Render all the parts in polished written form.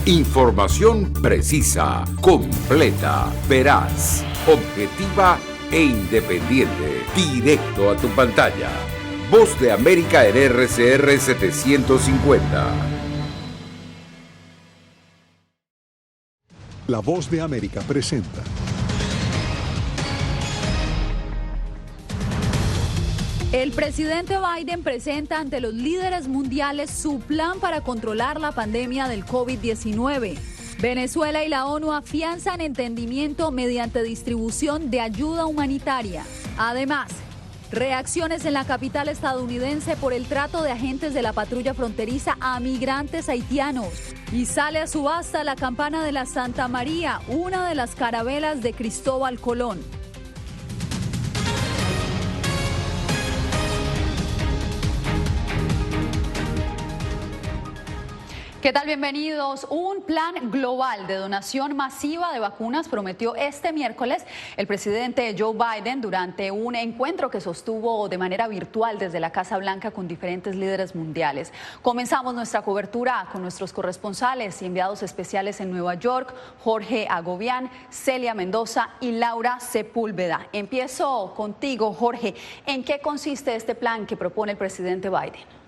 Información precisa, completa, veraz, objetiva e independiente. Directo a tu pantalla. Voz de América en RCR 750. La Voz de América presenta. El presidente Biden presenta ante los líderes mundiales su plan para controlar la pandemia del COVID-19. Venezuela y la ONU afianzan entendimiento mediante distribución de ayuda humanitaria. Además, reacciones en la capital estadounidense por el trato de agentes de la patrulla fronteriza a migrantes haitianos. Y sale a subasta la campana de la Santa María, una de las carabelas de Cristóbal Colón. ¿Qué tal? Bienvenidos. Un plan global de donación masiva de vacunas prometió este miércoles el presidente Joe Biden durante un encuentro que sostuvo de manera virtual desde la Casa Blanca con diferentes líderes mundiales. Comenzamos nuestra cobertura con nuestros corresponsales y enviados especiales en Nueva York, Jorge Agobián, Celia Mendoza y Laura Sepúlveda. Empiezo contigo, Jorge. ¿En qué consiste este plan que propone el presidente Biden?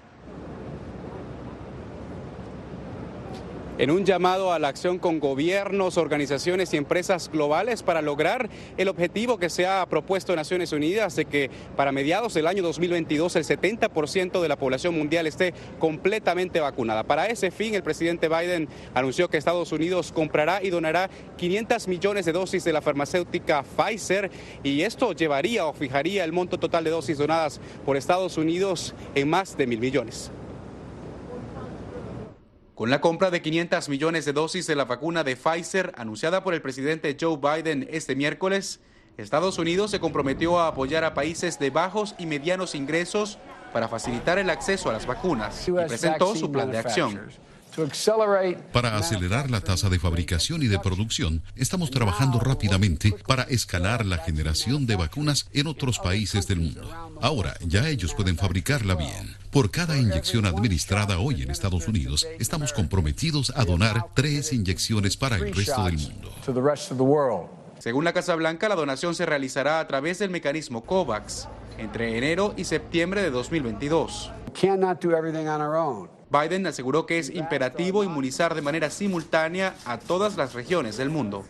En un llamado a la acción con gobiernos, organizaciones y empresas globales para lograr el objetivo que se ha propuesto en Naciones Unidas de que para mediados del año 2022 el 70% de la población mundial esté completamente vacunada. Para ese fin, el presidente Biden anunció que Estados Unidos comprará y donará 500 millones de dosis de la farmacéutica Pfizer, y esto llevaría o fijaría el monto total de dosis donadas por Estados Unidos en más de 1.000 millones. Con la compra de 500 millones de dosis de la vacuna de Pfizer anunciada por el presidente Joe Biden este miércoles, Estados Unidos se comprometió a apoyar a países de bajos y medianos ingresos para facilitar el acceso a las vacunas y presentó su plan de acción. Para acelerar la tasa de fabricación y de producción, estamos trabajando rápidamente para escalar la generación de vacunas en otros países del mundo. Ahora, ya ellos pueden fabricarla bien. Por cada inyección administrada hoy en Estados Unidos, estamos comprometidos a donar 3 inyecciones para el resto del mundo. Según la Casa Blanca, la donación se realizará a través del mecanismo COVAX entre enero y septiembre de 2022. Biden aseguró que es imperativo inmunizar de manera simultánea a todas las regiones del mundo.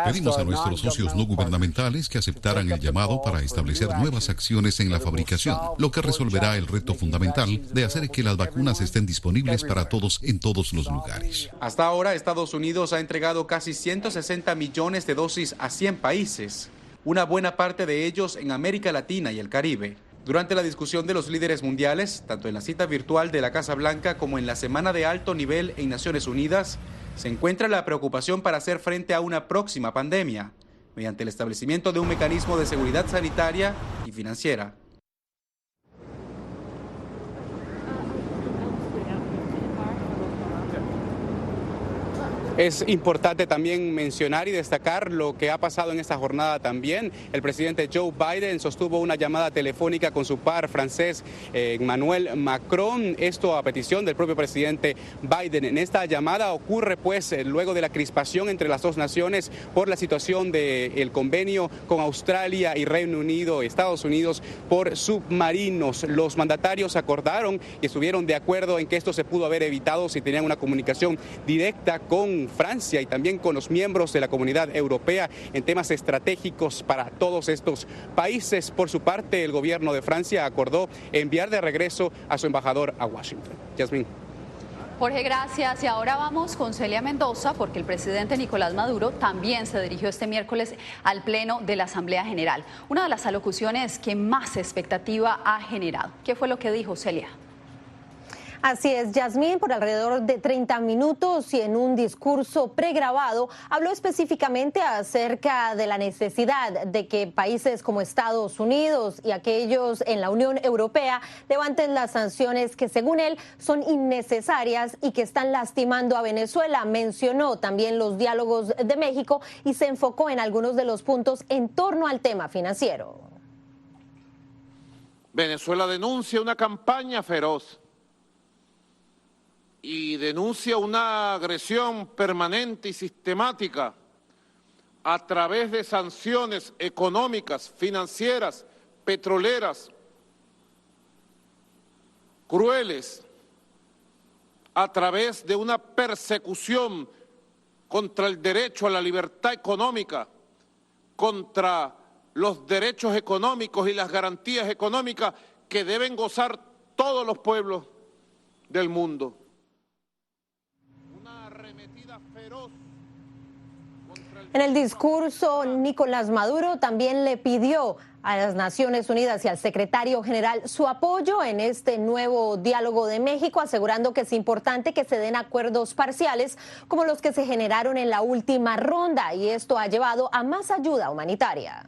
Pedimos a nuestros socios no gubernamentales que aceptaran el llamado para establecer nuevas acciones en la fabricación, lo que resolverá el reto fundamental de hacer que las vacunas estén disponibles para todos en todos los lugares. Hasta ahora, Estados Unidos ha entregado casi 160 millones de dosis a 100 países, una buena parte de ellos en América Latina y el Caribe. Durante la discusión de los líderes mundiales, tanto en la cita virtual de la Casa Blanca como en la semana de alto nivel en Naciones Unidas, se encuentra la preocupación para hacer frente a una próxima pandemia, mediante el establecimiento de un mecanismo de seguridad sanitaria y financiera. Es importante también mencionar y destacar lo que ha pasado en esta jornada también. El presidente Joe Biden sostuvo una llamada telefónica con su par francés Emmanuel Macron, esto a petición del propio presidente Biden. En esta llamada ocurre pues luego de la crispación entre las dos naciones por la situación del convenio con Australia y Reino Unido, Estados Unidos, por submarinos. Los mandatarios acordaron y estuvieron de acuerdo en que esto se pudo haber evitado si tenían una comunicación directa con Francia y también con los miembros de la Comunidad Europea en temas estratégicos para todos estos países. Por su parte, el gobierno de Francia acordó enviar de regreso a su embajador a Washington. Yasmín. Jorge, gracias. Y ahora vamos con Celia Mendoza, porque el presidente Nicolás Maduro también se dirigió este miércoles al Pleno de la Asamblea General. Una de las alocuciones que más expectativa ha generado. ¿Qué fue lo que dijo, Celia? Así es, Yasmín, por alrededor de 30 minutos y en un discurso pregrabado, habló específicamente acerca de la necesidad de que países como Estados Unidos y aquellos en la Unión Europea levanten las sanciones que, según él, son innecesarias y que están lastimando a Venezuela. Mencionó también los diálogos de México y se enfocó en algunos de los puntos en torno al tema financiero. Venezuela denuncia una campaña feroz y denuncia una agresión permanente y sistemática a través de sanciones económicas, financieras, petroleras, crueles, a través de una persecución contra el derecho a la libertad económica, contra los derechos económicos y las garantías económicas que deben gozar todos los pueblos del mundo. Una arremetida feroz. En el discurso, Nicolás Maduro también le pidió a las Naciones Unidas y al secretario general su apoyo en este nuevo diálogo de México, asegurando que es importante que se den acuerdos parciales como los que se generaron en la última ronda, y esto ha llevado a más ayuda humanitaria.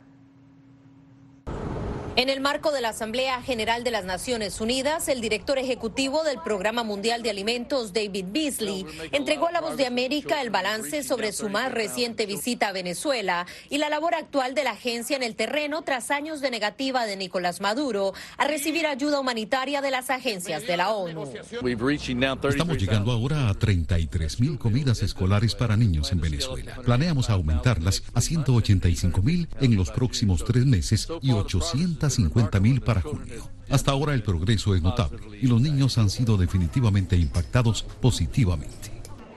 En el marco de la Asamblea General de las Naciones Unidas, el director ejecutivo del Programa Mundial de Alimentos, David Beasley, entregó a La Voz de América el balance sobre su más reciente visita a Venezuela y la labor actual de la agencia en el terreno tras años de negativa de Nicolás Maduro a recibir ayuda humanitaria de las agencias de la ONU. Estamos llegando ahora a 33.000 comidas escolares para niños en Venezuela. Planeamos aumentarlas a 185.000 en los próximos 3 meses y 850.000 para junio. Hasta ahora el progreso es notable y los niños han sido definitivamente impactados positivamente.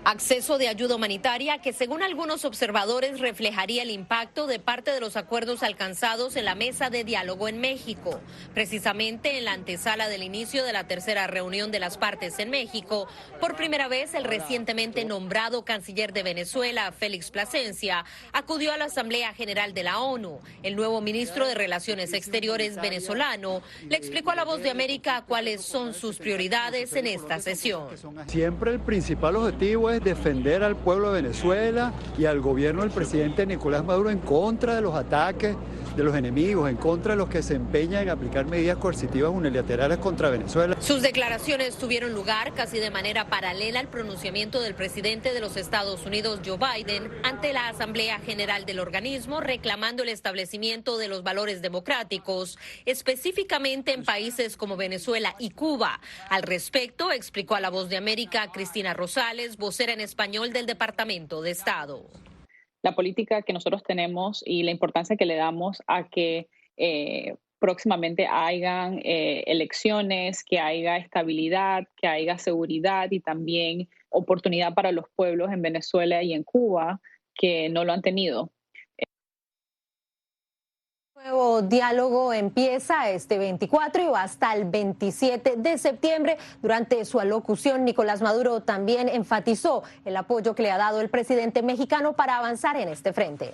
Acceso de ayuda humanitaria que, según algunos observadores, reflejaría el impacto de parte de los acuerdos alcanzados en la mesa de diálogo en México. Precisamente en la antesala del inicio de la tercera reunión de las partes en México, por primera vez el recientemente nombrado canciller de Venezuela, Félix Plasencia, acudió a la Asamblea General de la ONU. El nuevo ministro de Relaciones Exteriores venezolano le explicó a La Voz de América cuáles son sus prioridades en esta sesión. Siempre el principal objetivo es defender al pueblo de Venezuela y al gobierno del presidente Nicolás Maduro en contra de los ataques de los enemigos, en contra de los que se empeñan en aplicar medidas coercitivas unilaterales contra Venezuela. Sus declaraciones tuvieron lugar casi de manera paralela al pronunciamiento del presidente de los Estados Unidos, Joe Biden, ante la Asamblea General del organismo, reclamando el establecimiento de los valores democráticos, específicamente en países como Venezuela y Cuba. Al respecto, explicó a La Voz de América Cristina Rosales, vocera en español del Departamento de Estado. La política que nosotros tenemos y la importancia que le damos a que próximamente hayan elecciones, que haya estabilidad, que haya seguridad y también oportunidad para los pueblos en Venezuela y en Cuba que no lo han tenido. El nuevo diálogo empieza este 24 y va hasta el 27 de septiembre. Durante su alocución, Nicolás Maduro también enfatizó el apoyo que le ha dado el presidente mexicano para avanzar en este frente.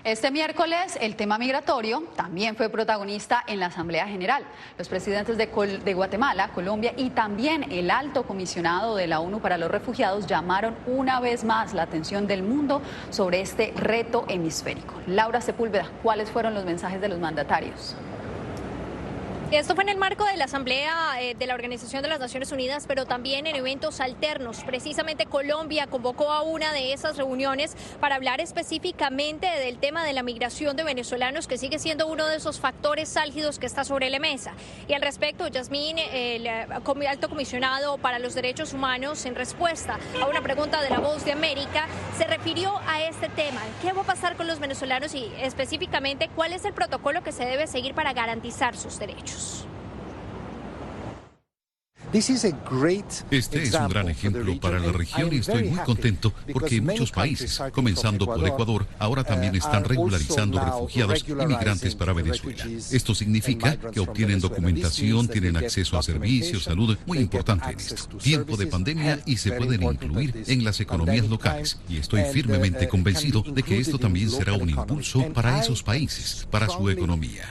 Este miércoles, el tema migratorio también fue protagonista en la Asamblea General. Los presidentes de Guatemala, Colombia y también el alto comisionado de la ONU para los refugiados llamaron una vez más la atención del mundo sobre este reto hemisférico. Laura Sepúlveda, ¿cuáles fueron los mensajes de los mandatarios? Esto fue en el marco de la Asamblea de la Organización de las Naciones Unidas, pero también en eventos alternos. Precisamente Colombia convocó a una de esas reuniones para hablar específicamente del tema de la migración de venezolanos, que sigue siendo uno de esos factores álgidos que está sobre la mesa. Y al respecto, Yasmín, el alto comisionado para los derechos humanos, en respuesta a una pregunta de La Voz de América, se refirió a este tema. ¿Qué va a pasar con los venezolanos y específicamente cuál es el protocolo que se debe seguir para garantizar sus derechos? Este es un gran ejemplo para la región y estoy muy contento porque muchos países, comenzando por Ecuador, ahora también están regularizando refugiados y migrantes para Venezuela. Esto significa que obtienen documentación, tienen acceso a servicios, salud, muy importante en esto. Tiempo de pandemia y se pueden incluir en las economías locales. Y estoy firmemente convencido de que esto también será un impulso para esos países, para su economía.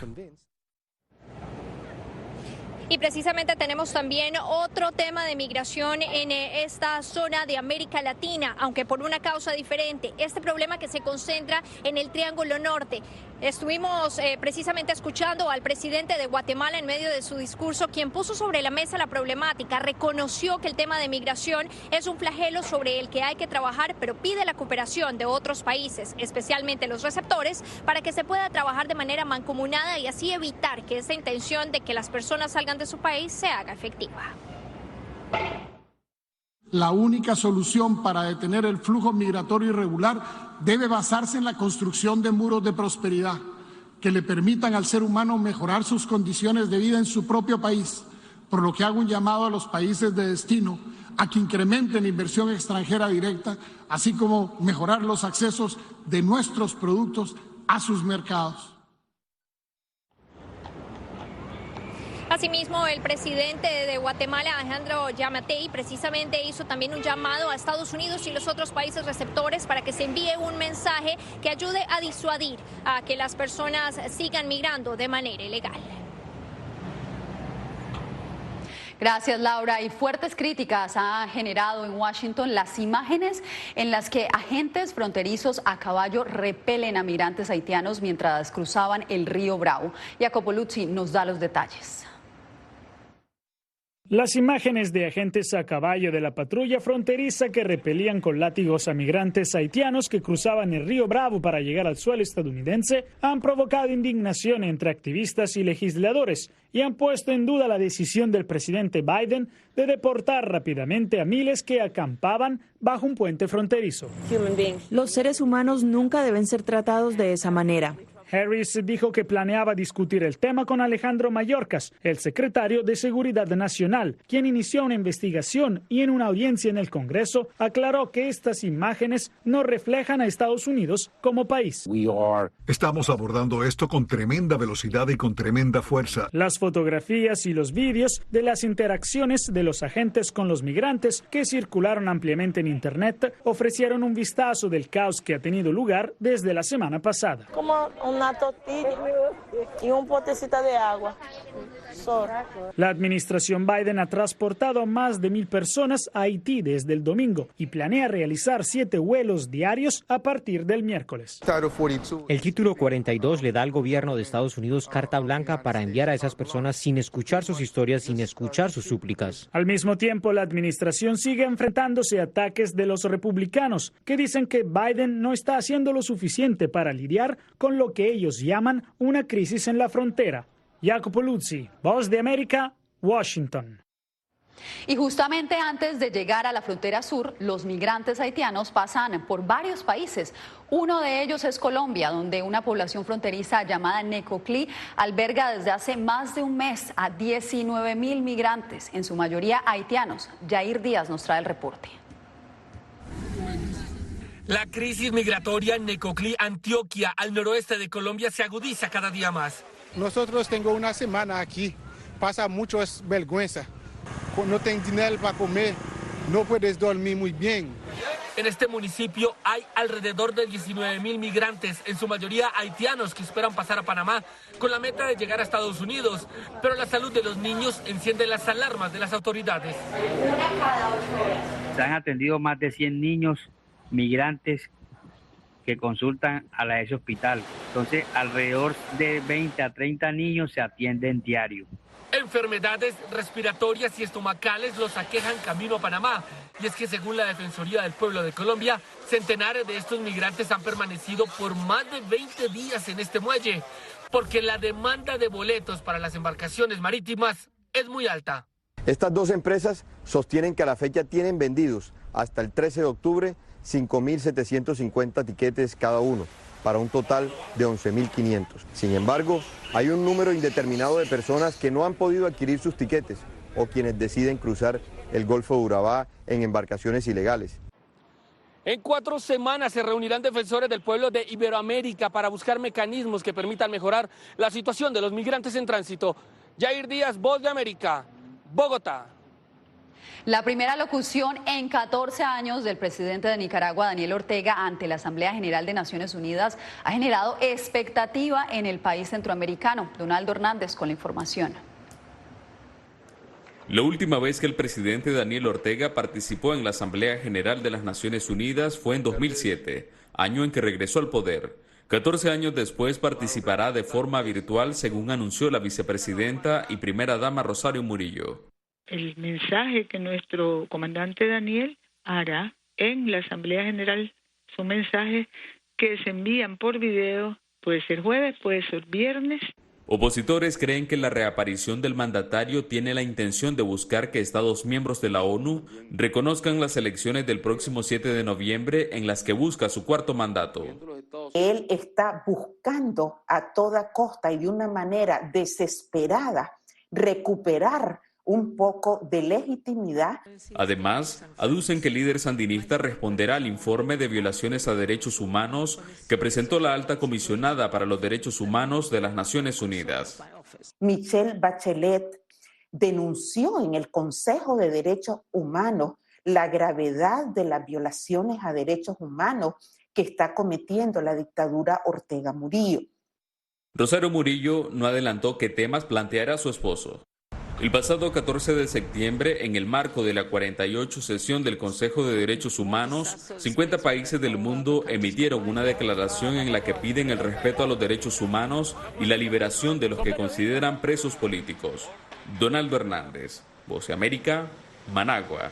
Y precisamente tenemos también otro tema de migración en esta zona de América Latina, aunque por una causa diferente. Este problema que se concentra en el Triángulo Norte. Estuvimos precisamente escuchando al presidente de Guatemala en medio de su discurso, quien puso sobre la mesa la problemática, reconoció que el tema de migración es un flagelo sobre el que hay que trabajar, pero pide la cooperación de otros países, especialmente los receptores, para que se pueda trabajar de manera mancomunada y así evitar que esta intención de que las personas salgan de su país se haga efectiva. La única solución para detener el flujo migratorio irregular debe basarse en la construcción de muros de prosperidad que le permitan al ser humano mejorar sus condiciones de vida en su propio país, por lo que hago un llamado a los países de destino a que incrementen la inversión extranjera directa, así como mejorar los accesos de nuestros productos a sus mercados. Asimismo, el presidente de Guatemala, Alejandro Yamatei, precisamente hizo también un llamado a Estados Unidos y los otros países receptores para que se envíe un mensaje que ayude a disuadir a que las personas sigan migrando de manera ilegal. Gracias, Laura. Y fuertes críticas han generado en Washington las imágenes en las que agentes fronterizos a caballo repelen a migrantes haitianos mientras cruzaban el río Bravo. Jacopo Luzzi nos da los detalles. Las imágenes de agentes a caballo de la patrulla fronteriza que repelían con látigos a migrantes haitianos que cruzaban el río Bravo para llegar al suelo estadounidense han provocado indignación entre activistas y legisladores y han puesto en duda la decisión del presidente Biden de deportar rápidamente a miles que acampaban bajo un puente fronterizo. Los seres humanos nunca deben ser tratados de esa manera. Harris dijo que planeaba discutir el tema con Alejandro Mayorkas, el secretario de Seguridad Nacional, quien inició una investigación y en una audiencia en el Congreso aclaró que estas imágenes no reflejan a Estados Unidos como país. Estamos abordando esto con tremenda velocidad y con tremenda fuerza. Las fotografías y los vídeos de las interacciones de los agentes con los migrantes que circularon ampliamente en Internet ofrecieron un vistazo del caos que ha tenido lugar desde la semana pasada. Como una tortilla y un potecito de agua. La administración Biden ha transportado a más de 1,000 personas a Haití desde el domingo y planea realizar 7 vuelos diarios a partir del miércoles. El título 42 le da al gobierno de Estados Unidos carta blanca para enviar a esas personas sin escuchar sus historias, sin escuchar sus súplicas. Al mismo tiempo, la administración sigue enfrentándose a ataques de los republicanos que dicen que Biden no está haciendo lo suficiente para lidiar con lo que ellos llaman una crisis en la frontera. Jacopo Luzzi, Voz de América, Washington. Y justamente antes de llegar a la frontera sur, los migrantes haitianos pasan por varios países. Uno de ellos es Colombia, donde una población fronteriza llamada Necoclí alberga desde hace más de un mes a 19,000 migrantes, en su mayoría haitianos. Yair Díaz nos trae el reporte. La crisis migratoria en Necoclí, Antioquia, al noroeste de Colombia, se agudiza cada día más. Nosotros tengo una semana aquí, pasa mucho vergüenza. No tengo dinero para comer, no puedes dormir muy bien. En este municipio hay alrededor de 19,000 migrantes, en su mayoría haitianos, que esperan pasar a Panamá con la meta de llegar a Estados Unidos. Pero la salud de los niños enciende las alarmas de las autoridades. Se han atendido más de 100 niños migrantes que consultan a ese hospital. Entonces, alrededor de 20 a 30 niños se atienden diario. Enfermedades respiratorias y estomacales los aquejan camino a Panamá. Y es que según la Defensoría del Pueblo de Colombia, centenares de estos migrantes han permanecido por más de 20 días en este muelle, porque la demanda de boletos para las embarcaciones marítimas es muy alta. Estas dos empresas sostienen que a la fecha tienen vendidos hasta el 13 de octubre 5.750 tiquetes cada uno, para un total de 11.500. Sin embargo, hay un número indeterminado de personas que no han podido adquirir sus tiquetes o quienes deciden cruzar el Golfo de Urabá en embarcaciones ilegales. En 4 semanas se reunirán defensores del pueblo de Iberoamérica para buscar mecanismos que permitan mejorar la situación de los migrantes en tránsito. Yair Díaz, Voz de América, Bogotá. La primera locución en 14 años del presidente de Nicaragua, Daniel Ortega, ante la Asamblea General de Naciones Unidas ha generado expectativa en el país centroamericano. Donaldo Hernández con la información. La última vez que el presidente Daniel Ortega participó en la Asamblea General de las Naciones Unidas fue en 2007, año en que regresó al poder. 14 años después participará de forma virtual, según anunció la vicepresidenta y primera dama Rosario Murillo. El mensaje que nuestro comandante Daniel hará en la Asamblea General son mensajes que se envían por video, puede ser jueves, puede ser viernes. Opositores creen que la reaparición del mandatario tiene la intención de buscar que Estados miembros de la ONU reconozcan las elecciones del próximo 7 de noviembre en las que busca su cuarto mandato. Él está buscando a toda costa y de una manera desesperada recuperar un poco de legitimidad. Además, aducen que el líder sandinista responderá al informe de violaciones a derechos humanos que presentó la alta comisionada para los derechos humanos de las Naciones Unidas. Michelle Bachelet denunció en el Consejo de Derechos Humanos la gravedad de las violaciones a derechos humanos que está cometiendo la dictadura Ortega Murillo. Rosario Murillo no adelantó qué temas planteará su esposo. El pasado 14 de septiembre, en el marco de la 48 sesión del Consejo de Derechos Humanos, 50 países del mundo emitieron una declaración en la que piden el respeto a los derechos humanos y la liberación de los que consideran presos políticos. Donaldo Hernández, Voz de América, Managua.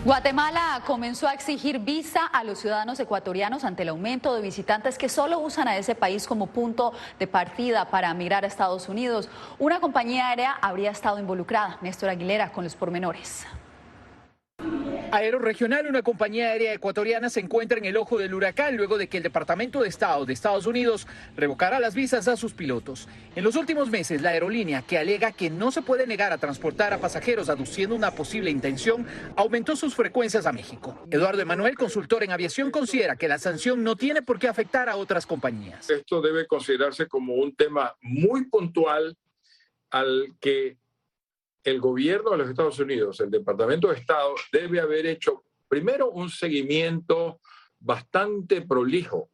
Guatemala comenzó a exigir visa a los ciudadanos ecuatorianos ante el aumento de visitantes que solo usan a ese país como punto de partida para migrar a Estados Unidos. Una compañía aérea habría estado involucrada. Néstor Aguilera con los pormenores. Aeroregional, una compañía aérea ecuatoriana, se encuentra en el ojo del huracán luego de que el Departamento de Estado de Estados Unidos revocara las visas a sus pilotos. En los últimos meses, la aerolínea, que alega que no se puede negar a transportar a pasajeros aduciendo una posible intención, aumentó sus frecuencias a México. Eduardo Emanuel, consultor en aviación, considera que la sanción no tiene por qué afectar a otras compañías. Esto debe considerarse como un tema muy puntual al que el gobierno de los Estados Unidos, el Departamento de Estado, debe haber hecho primero un seguimiento bastante prolijo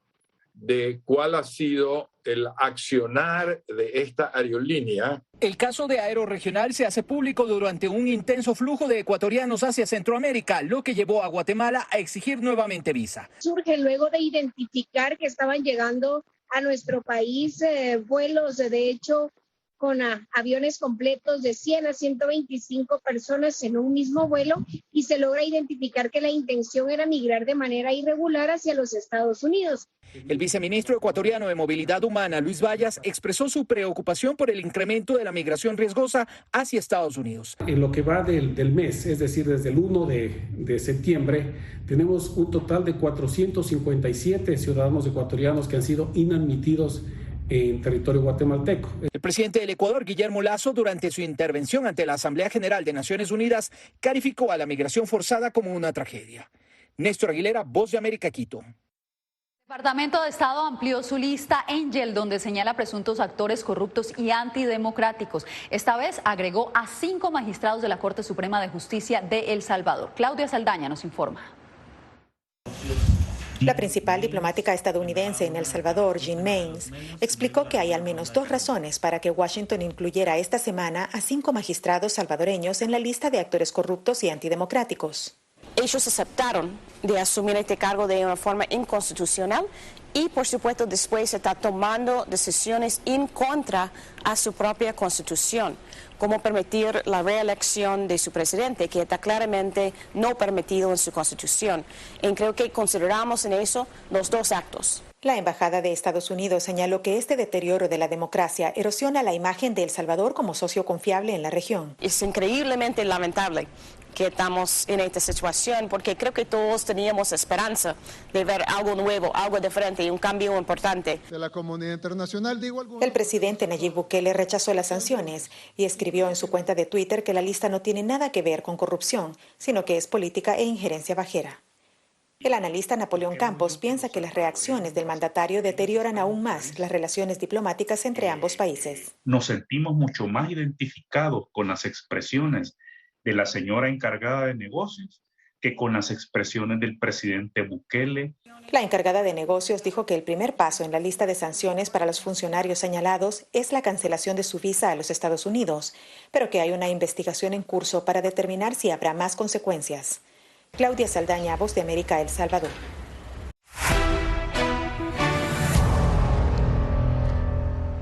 de cuál ha sido el accionar de esta aerolínea. El caso de Aeroregional se hace público durante un intenso flujo de ecuatorianos hacia Centroamérica, lo que llevó a Guatemala a exigir nuevamente visa. Surge luego de identificar que estaban llegando a nuestro país vuelos, de hecho, con aviones completos de 100 a 125 personas en un mismo vuelo, y se logra identificar que la intención era migrar de manera irregular hacia los Estados Unidos. El viceministro ecuatoriano de Movilidad Humana, Luis Vallas, expresó su preocupación por el incremento de la migración riesgosa hacia Estados Unidos. En lo que va del mes, es decir, desde el 1 de septiembre, tenemos un total de 457 ciudadanos ecuatorianos que han sido inadmitidos en territorio guatemalteco. El presidente del Ecuador, Guillermo Lasso, durante su intervención ante la Asamblea General de Naciones Unidas, calificó a la migración forzada como una tragedia. Néstor Aguilera, Voz de América, Quito. El Departamento de Estado amplió su lista Angel, donde señala presuntos actores corruptos y antidemocráticos. Esta vez agregó a 5 magistrados de la Corte Suprema de Justicia de El Salvador. Claudia Saldaña nos informa. La principal diplomática estadounidense en El Salvador, Jean Maines, explicó que hay al menos 2 razones para que Washington incluyera esta semana a 5 magistrados salvadoreños en la lista de actores corruptos y antidemocráticos. Ellos aceptaron de asumir este cargo de una forma inconstitucional y, por supuesto, después está tomando decisiones en contra a su propia constitución, como permitir la reelección de su presidente, que está claramente no permitido en su constitución. Y creo que consideramos en eso los 2 actos. La Embajada de Estados Unidos señaló que este deterioro de la democracia erosiona la imagen de El Salvador como socio confiable en la región. Es increíblemente lamentable que estamos en esta situación, porque creo que todos teníamos esperanza de ver algo nuevo, algo diferente y un cambio importante. De la comunidad internacional, El presidente Nayib Bukele rechazó las sanciones y escribió en su cuenta de Twitter que la lista no tiene nada que ver con corrupción, sino que es política e injerencia bajera. El analista Napoleón Campos piensa que las reacciones del mandatario deterioran aún más las relaciones diplomáticas entre ambos países. Nos sentimos mucho más identificados con las expresiones de la señora encargada de negocios que con las expresiones del presidente Bukele. La encargada de negocios dijo que el primer paso en la lista de sanciones para los funcionarios señalados es la cancelación de su visa a los Estados Unidos, pero que hay una investigación en curso para determinar si habrá más consecuencias. Claudia Saldaña, Voz de América, El Salvador.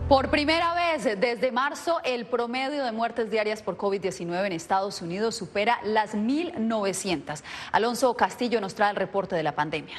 Por primera vez desde marzo, el promedio de muertes diarias por COVID-19 en Estados Unidos supera las 1.900. Alonso Castillo nos trae el reporte de la pandemia.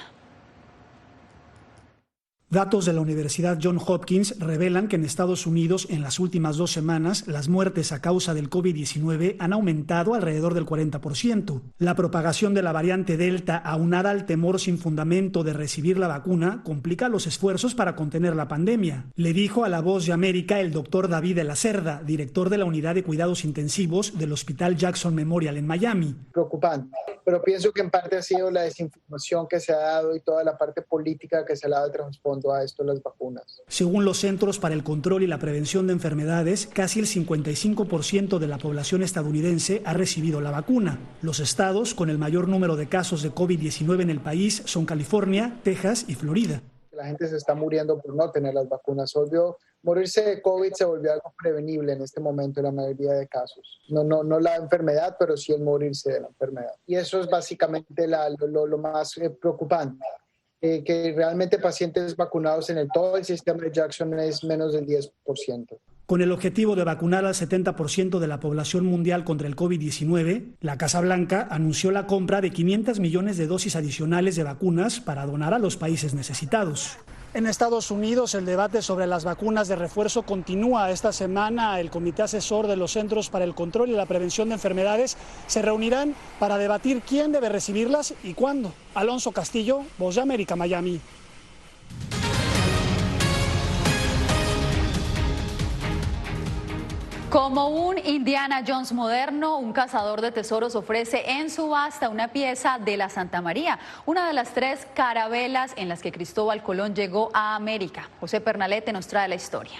Datos de la Universidad Johns Hopkins revelan que en Estados Unidos en las últimas 2 semanas las muertes a causa del COVID-19 han aumentado alrededor del 40%. La propagación de la variante Delta, aunada al temor sin fundamento de recibir la vacuna, complica los esfuerzos para contener la pandemia. Le dijo a La Voz de América el doctor David de la Cerda, director de la Unidad de Cuidados Intensivos del Hospital Jackson Memorial en Miami. Preocupante, pero pienso que en parte ha sido la desinformación que se ha dado y toda la parte política que se le ha dado de trasfondo a esto las vacunas. Según los Centros para el Control y la Prevención de Enfermedades, casi el 55% de la población estadounidense ha recibido la vacuna. Los estados con el mayor número de casos de COVID-19 en el país son California, Texas y Florida. La gente se está muriendo por no tener las vacunas. Obvio, morirse de COVID se volvió algo prevenible en este momento en la mayoría de casos. No la enfermedad, pero sí el morirse de la enfermedad. Y eso es básicamente lo más preocupante. Que realmente pacientes vacunados en todo el sistema de Jackson es menos del 10%. Con el objetivo de vacunar al 70% de la población mundial contra el COVID-19, la Casa Blanca anunció la compra de 500 millones de dosis adicionales de vacunas para donar a los países necesitados. En Estados Unidos, el debate sobre las vacunas de refuerzo continúa. Esta semana, el Comité Asesor de los Centros para el Control y la Prevención de Enfermedades se reunirán para debatir quién debe recibirlas y cuándo. Alonso Castillo, Voz de América, Miami. Como un Indiana Jones moderno, un cazador de tesoros ofrece en subasta una pieza de la Santa María, una de las 3 carabelas en las que Cristóbal Colón llegó a América. José Pernalete nos trae la historia.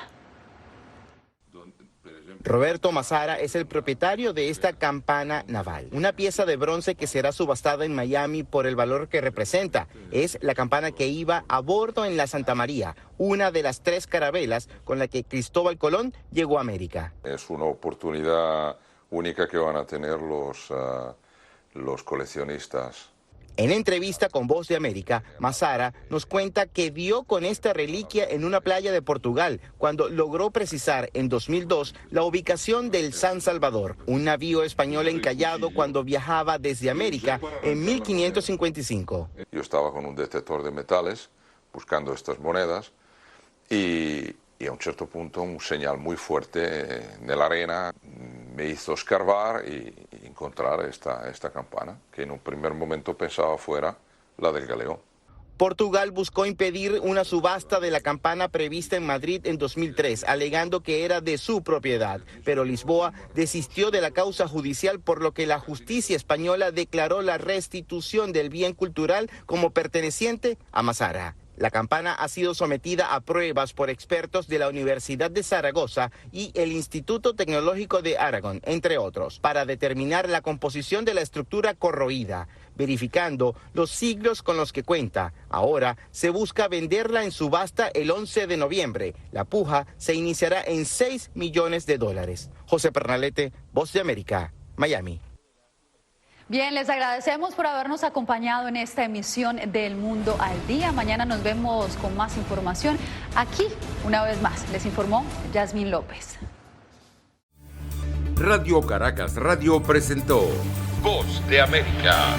Roberto Mazara es el propietario de esta campana naval, una pieza de bronce que será subastada en Miami por el valor que representa. Es la campana que iba a bordo en la Santa María, una de las 3 carabelas con la que Cristóbal Colón llegó a América. Es una oportunidad única que van a tener los coleccionistas. En entrevista con Voz de América, Mazara nos cuenta que dio con esta reliquia en una playa de Portugal cuando logró precisar en 2002 la ubicación del San Salvador, un navío español encallado cuando viajaba desde América en 1555. Yo estaba con un detector de metales buscando estas monedas y a un cierto punto un señal muy fuerte en la arena me hizo escarbar y encontrar esta campana, que en un primer momento pensaba fuera la del galeón. Portugal buscó impedir una subasta de la campana prevista en Madrid en 2003, alegando que era de su propiedad, pero Lisboa desistió de la causa judicial, por lo que la justicia española declaró la restitución del bien cultural como perteneciente a Mazara. La campana ha sido sometida a pruebas por expertos de la Universidad de Zaragoza y el Instituto Tecnológico de Aragón, entre otros, para determinar la composición de la estructura corroída, verificando los siglos con los que cuenta. Ahora se busca venderla en subasta el 11 de noviembre. La puja se iniciará en $6 millones. José Pernalete, Voz de América, Miami. Bien, les agradecemos por habernos acompañado en esta emisión del Mundo al Día. Mañana nos vemos con más información. Aquí, una vez más, les informó Yasmín López. Radio Caracas Radio presentó Voz de América.